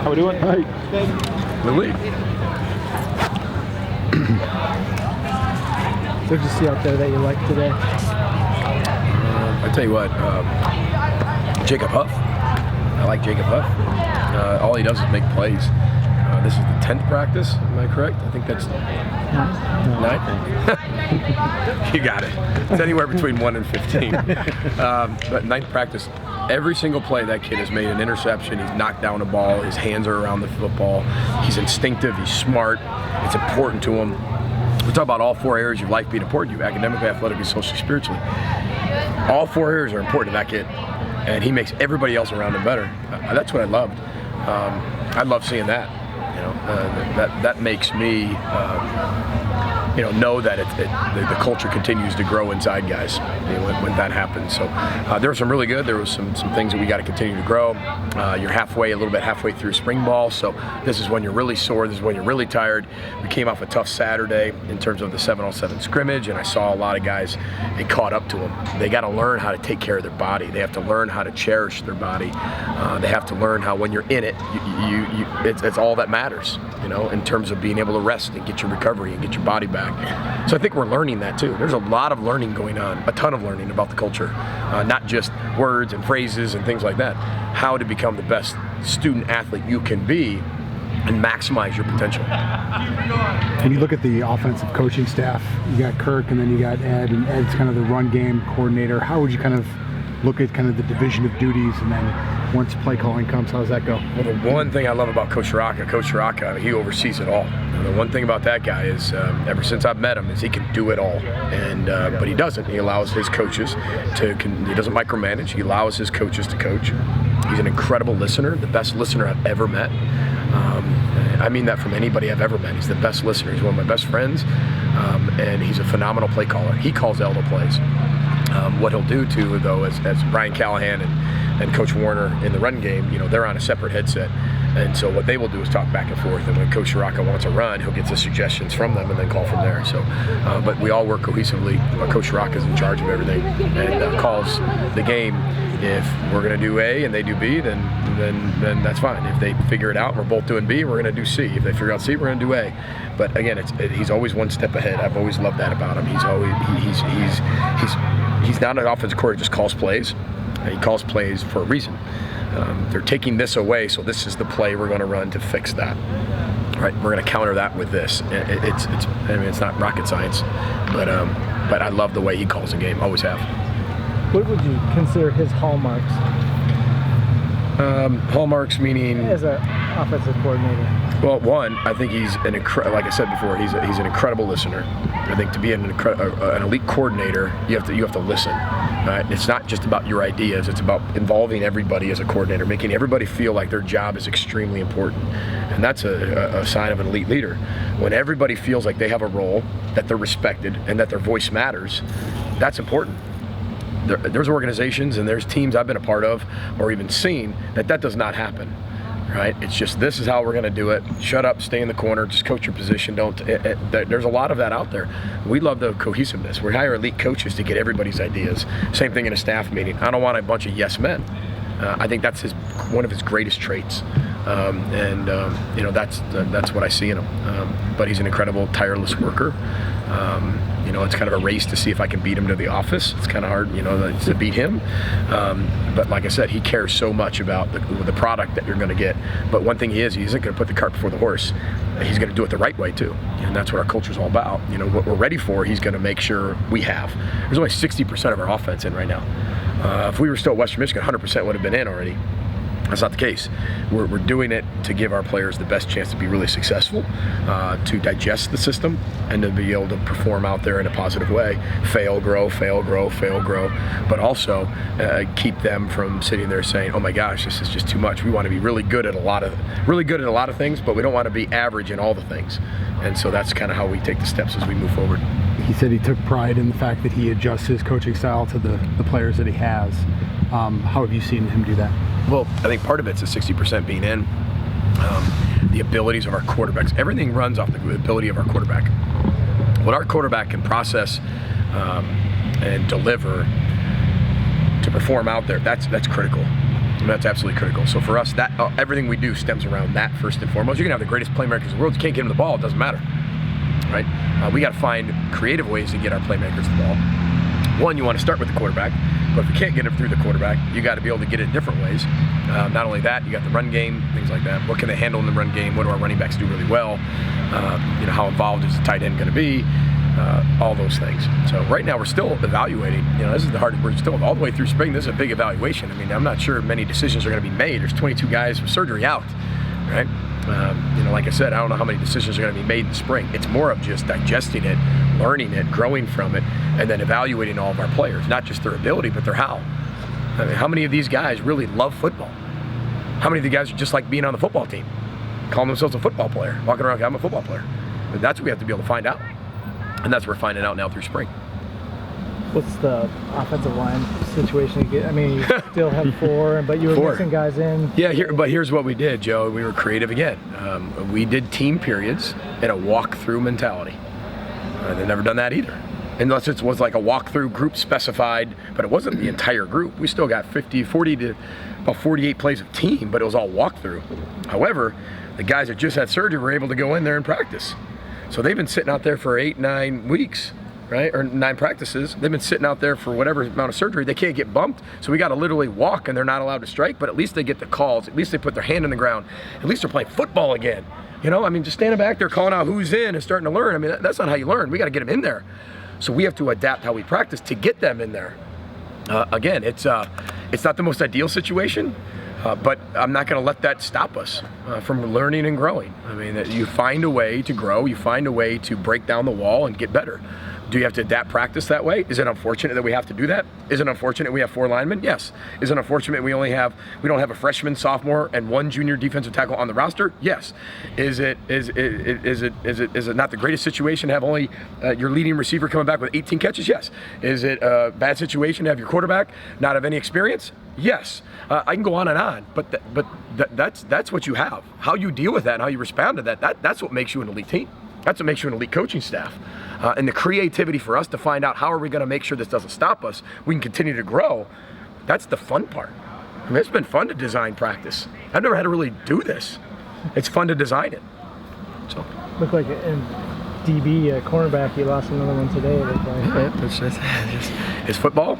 How we doing? Hi. Lily. What did you see out there that you liked today? I tell you what, Jacob Huff. I like Jacob Huff. All he does is make plays. This is the 10th practice, am I correct? I think that's 9. You got it. It's anywhere between 1 and 15. But 9th practice, every single play that kid has made an interception. He's knocked down a ball. His hands are around the football. He's instinctive. He's smart. It's important to him. We talk about all 4 areas of life being important to you: academically, athletically, socially, spiritually. All 4 areas are important to that kid, and he makes everybody else around him better. That's what I loved. I love seeing that. That makes me know that the culture continues to grow inside guys when that happens. So there was some really good. There was some things that we got to continue to grow. You're a little bit halfway through spring ball, so this is when you're really sore. This is when you're really tired. We came off a tough Saturday in terms of the 7-on-7 scrimmage, and I saw a lot of guys. It caught up to them. They got to learn how to take care of their body. They have to learn how to cherish their body. They have to learn how when you're in it, it's all that matters. In terms of being able to rest and get your recovery and get your body back. So I think we're learning that too. There's a lot of learning going on, a ton of learning about the culture, not just words and phrases and things like that. How to become the best student athlete you can be and maximize your potential. When you look at the offensive coaching staff, you got Kirk and then you got Ed, and Ed's kind of the run game coordinator. How would you kind of look at kind of the division of duties, and then once play calling comes, how does that go? Well, the one thing I love about Coach Rocca, he oversees it all. And the one thing about that guy is, ever since I've met him, is he can do it all. And but he doesn't. He allows his coaches he doesn't micromanage. He allows his coaches to coach. He's an incredible listener, the best listener I've ever met. I mean that from anybody I've ever met. He's the best listener. He's one of my best friends, and he's a phenomenal play caller. He calls all the plays. What he'll do too, though, as Brian Callahan and Coach Warner in the run game, they're on a separate headset, and so what they will do is talk back and forth. And when Coach Rocca wants a run, he'll get the suggestions from them and then call from there. So, but we all work cohesively. Coach Rocca's in charge of everything and calls the game. If we're going to do A and they do B, then that's fine. If they figure it out and we're both doing B, we're going to do C. If they figure out C, we're going to do A. But again, he's always one step ahead. I've always loved that about him. He's not an offensive coordinator, just calls plays. He calls plays for a reason. They're taking this away, so this is the play we're going to run to fix that. Right? We're going to counter that with this. It's not rocket science, but I love the way he calls the game. Always have. What would you consider his hallmarks? Hallmarks meaning as an offensive coordinator. Well, one, I think he's like I said before, he's an incredible listener. I think to be an elite coordinator, you have to listen. Right? It's not just about your ideas. It's about involving everybody as a coordinator, making everybody feel like their job is extremely important. And that's a sign of an elite leader. When everybody feels like they have a role, that they're respected, and that their voice matters, that's important. There's organizations and there's teams I've been a part of or even seen that does not happen. Right? It's just, this is how we're going to do it. Shut up, stay in the corner, just coach your position. There's a lot of that out there. We love the cohesiveness. We hire elite coaches to get everybody's ideas. Same thing in a staff meeting. I don't want a bunch of yes men. I think that's one of his greatest traits. That's what I see in him. But he's an incredible, tireless worker. It's kind of a race to see if I can beat him to the office. It's kind of hard, to beat him. But like I said, he cares so much about the product that you're going to get. But one thing he isn't going to put the cart before the horse. He's going to do it the right way too. And that's what our culture is all about. What we're ready for, he's going to make sure we have. There's only 60% of our offense in right now. If we were still at Western Michigan, 100% would have been in already. That's not the case. We're doing it to give our players the best chance to be really successful, to digest the system, and to be able to perform out there in a positive way. Fail, grow, fail, grow, fail, grow. But also keep them from sitting there saying, "Oh my gosh, this is just too much." We want to be really good at a lot of things, but we don't want to be average in all the things. And so that's kind of how we take the steps as we move forward. He said he took pride in the fact that he adjusts his coaching style to the players that he has. How have you seen him do that? Well, I think part of it's the 60% being in, the abilities of our quarterbacks. Everything runs off the ability of our quarterback. What our quarterback can process and deliver to perform out there, that's critical. And that's absolutely critical. So for us, that everything we do stems around that first and foremost. You can have the greatest playmakers in the world. You can't get them the ball, it doesn't matter, right? We got to find creative ways to get our playmakers the ball. One, you want to start with the quarterback, but if you can't get it through the quarterback, you got to be able to get it in different ways. Not only that, you got the run game, things like that. What can they handle in the run game? What do our running backs do really well? How involved is the tight end going to be? All those things. So right now we're still evaluating. This is the hard. We're still all the way through spring. This is a big evaluation. I mean, I'm not sure many decisions are going to be made. There's 22 guys with surgery out, right? Like I said, I don't know how many decisions are going to be made in the spring. It's more of just digesting it, learning it, growing from it, and then evaluating all of our players, not just their ability, but their how. I mean, how many of these guys really love football? How many of the guys are just like being on the football team, calling themselves a football player, walking around, I'm a football player? But that's what we have to be able to find out. And that's what we're finding out now through spring. What's the offensive line situation again? I mean, you still have 4, but you were mixing guys in. Yeah, but here's what we did, Joe. We were creative again. We did team periods in a walk-through mentality. They've never done that either. Unless it was like a walk-through group specified, but it wasn't the entire group. We still got 40 to about 48 plays of team, but it was all walk-through. However, the guys that just had surgery were able to go in there and practice. So they've been sitting out there for 8-9 weeks, right? Or 9 practices. They've been sitting out there for whatever amount of surgery. They can't get bumped, so we got to literally walk, and they're not allowed to strike, but at least they get the calls. At least they put their hand in the ground. At least they're playing football again. Just standing back there calling out who's in and starting to learn. I mean, that's not how you learn. We got to get them in there. So we have to adapt how we practice to get them in there. Again, it's not the most ideal situation. But I'm not going to let that stop us from learning and growing. I mean, you find a way to grow, you find a way to break down the wall and get better. Do you have to adapt practice that way? Is it unfortunate that we have to do that? Is it unfortunate we have 4 linemen? Yes. Is it unfortunate we don't have a freshman, sophomore, and 1 junior defensive tackle on the roster? Yes. Is it not the greatest situation to have only your leading receiver coming back with 18 catches? Yes. Is it a bad situation to have your quarterback not have any experience? Yes. I can go on and on, but that's what you have. How you deal with that and how you respond to that's what makes you an elite team. That's what makes you an elite coaching staff. And the creativity for us to find out how are we going to make sure this doesn't stop us, we can continue to grow, that's the fun part. I mean, it's been fun to design practice. I've never had to really do this. It's fun to design it. So. Looked like in DB, cornerback, you lost another one today. It's football.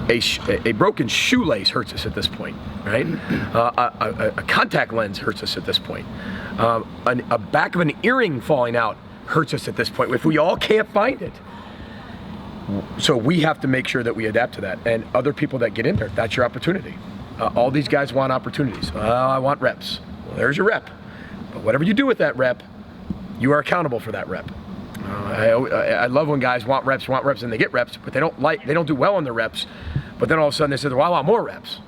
A broken shoelace hurts us at this point, right? A contact lens hurts us at this point. A back of an earring falling out hurts us at this point if we all can't find it. So we have to make sure that we adapt to that. And other people that get in there, that's your opportunity. All these guys want opportunities. I want reps. Well, there's your rep. But whatever you do with that rep, you are accountable for that rep. I love when guys want reps, and they get reps, but they don't do well on the reps. But then all of a sudden they say, well, I want more reps.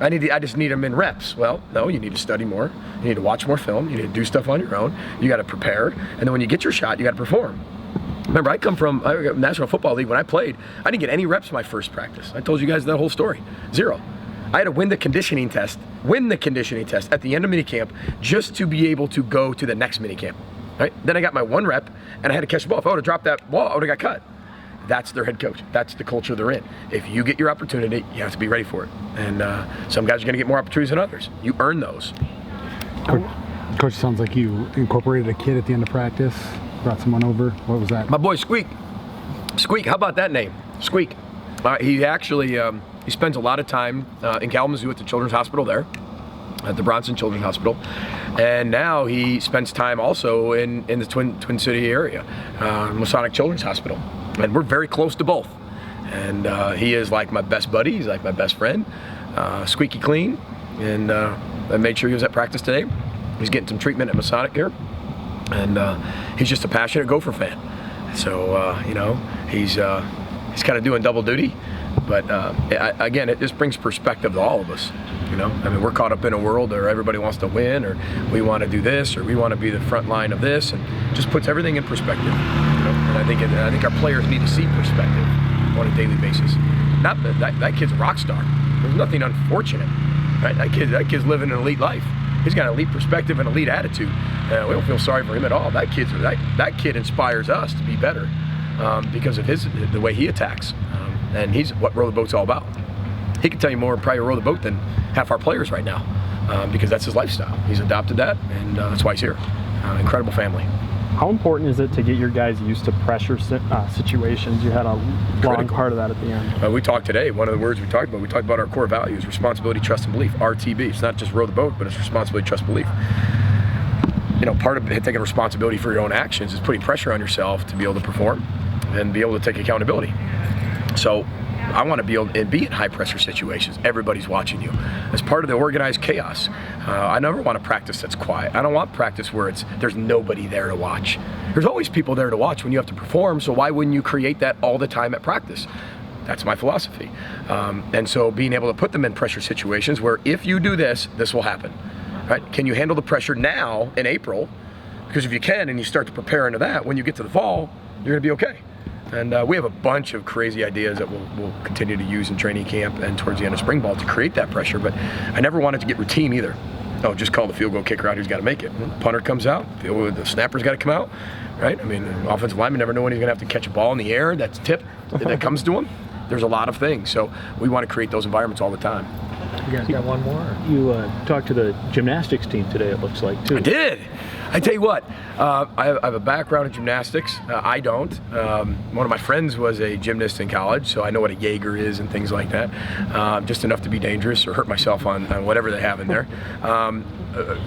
I just need them in reps. Well, no, you need to study more. You need to watch more film. You need to do stuff on your own. You got to prepare. And then when you get your shot, you got to perform. Remember, I come from National Football League. When I played, I didn't get any reps my first practice. I told you guys that whole story. 0. I had to win the conditioning test at the end of minicamp just to be able to go to the next minicamp. Right? Then I got my 1 rep, and I had to catch the ball. If I would have dropped that ball, I would have got cut. That's their head coach. That's the culture they're in. If you get your opportunity, you have to be ready for it. And some guys are going to get more opportunities than others. You earn those. Coach, sounds like you incorporated a kid at the end of practice, brought someone over. What was that? My boy Squeak. Squeak, how about that name? Squeak. He actually he spends a lot of time in Kalamazoo at the Children's Hospital there, at the Bronson Children's Hospital. And now he spends time also in the Twin City area, Masonic Children's Hospital. And we're very close to both. And he is like my best buddy. He's like my best friend. Squeaky clean. And I made sure he was at practice today. He's getting some treatment at Masonic here. And he's just a passionate Gopher fan. So, he's kind of doing double duty. But again, it just brings perspective to all of us. I mean, we're caught up in a world where everybody wants to win, or we want to do this, or we want to be the front line of this, and just puts everything in perspective. And I think our players need to see perspective on a daily basis. Not that kid's a rock star. There's nothing unfortunate, right? That kid's living an elite life. He's got an elite perspective and elite attitude. We don't feel sorry for him at all. That kid inspires us to be better because of the way he attacks. And he's what Row the Boat's all about. he can tell you more probably row the boat than half our players right now, because that's his lifestyle. He's adopted that, and that's why he's here. Incredible family. How important is it to get your guys used to pressure situations? You had a long part of that at the end. We talked today, one of the words we talked about our core values: responsibility, trust, and belief, RTB. It's not just row the boat, but it's responsibility, trust, belief. You know, part of taking responsibility for your own actions is putting pressure on yourself to be able to perform and be able to take accountability. So I want to be able to be in high pressure situations. Everybody's watching you. As part of the organized chaos, I never want a practice that's quiet. I don't want practice where there's nobody there to watch. There's always people there to watch when you have to perform, so why wouldn't you create that all the time at practice? That's my philosophy. And so being able to put them in pressure situations where if you do this, this will happen. Right? Can you handle the pressure now in April? Because if you can and you start to prepare into that, when you get to the fall, you're going to be okay. And we have a bunch of crazy ideas that we'll continue to use in training camp and towards the end of spring ball to create that pressure. But I never wanted to get routine either. Oh, just call the field goal kicker out who's got to make it. When the punter comes out, the snapper's got to come out, right? I mean, the offensive lineman never know when he's going to have to catch a ball in the air that's tipped that comes to him. There's a lot of things. So we want to create those environments all the time. You guys got one more? You talked to the gymnastics team today, it looks like, too. I did. I tell you what, I have a background in gymnastics. I don't. One of my friends was a gymnast in college, so I know what a Jaeger is and things like that. Just enough to be dangerous or hurt myself on whatever they have in there.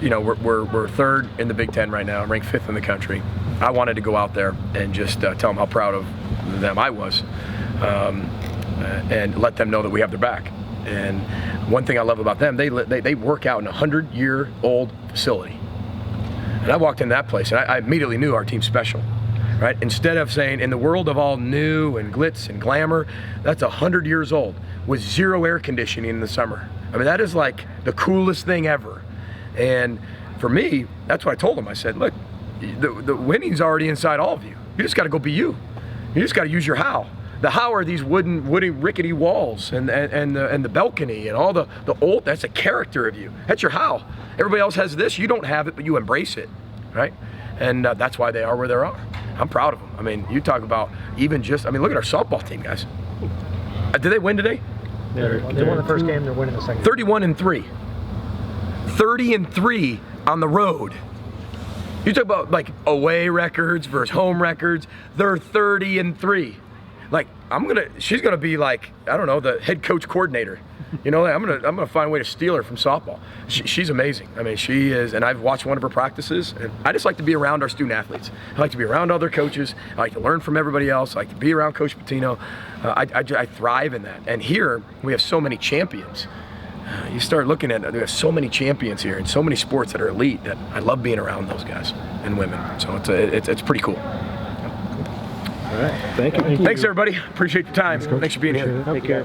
You know, we're third in the Big Ten right now, ranked 5th in the country. I wanted to go out there and just tell them how proud of them I was, and let them know that we have their back. And one thing I love about them, they work out in a 100-year-old facility. And I walked in that place, and I immediately knew our team's special, right? Instead of saying, in the world of all new and glitz and glamour, that's 100 years old with 0 air conditioning in the summer. I mean, that is like the coolest thing ever. And for me, that's what I told them. I said, look, the winning's already inside all of you. You just got to go be you. You just got to use your how. The how are these woody, rickety walls and the balcony and all the old. That's a character of you. That's your how. Everybody else has this. You don't have it, but you embrace it, right? And that's why they are where they are. I'm proud of them. I mean, you talk about even just. I mean, look at our softball team, guys. Did they win today? They won the first game. They're winning the second. 31-3. 30-3 on the road. You talk about like away records versus home records. They're 30-3. Like she's gonna be like, I don't know, the head coach coordinator. You know, I'm gonna find a way to steal her from softball. She's amazing. I mean, she is, and I've watched one of her practices, and I just like to be around our student athletes. I like to be around other coaches. I like to learn from everybody else. I like to be around Coach Patino. I thrive in that. And here we have so many champions. You start looking at it, we have so many champions here and so many sports that are elite that I love being around those guys and women. So it's pretty cool. All right. Thank you. Thanks, everybody. Appreciate the time. Thanks for being here. Take care.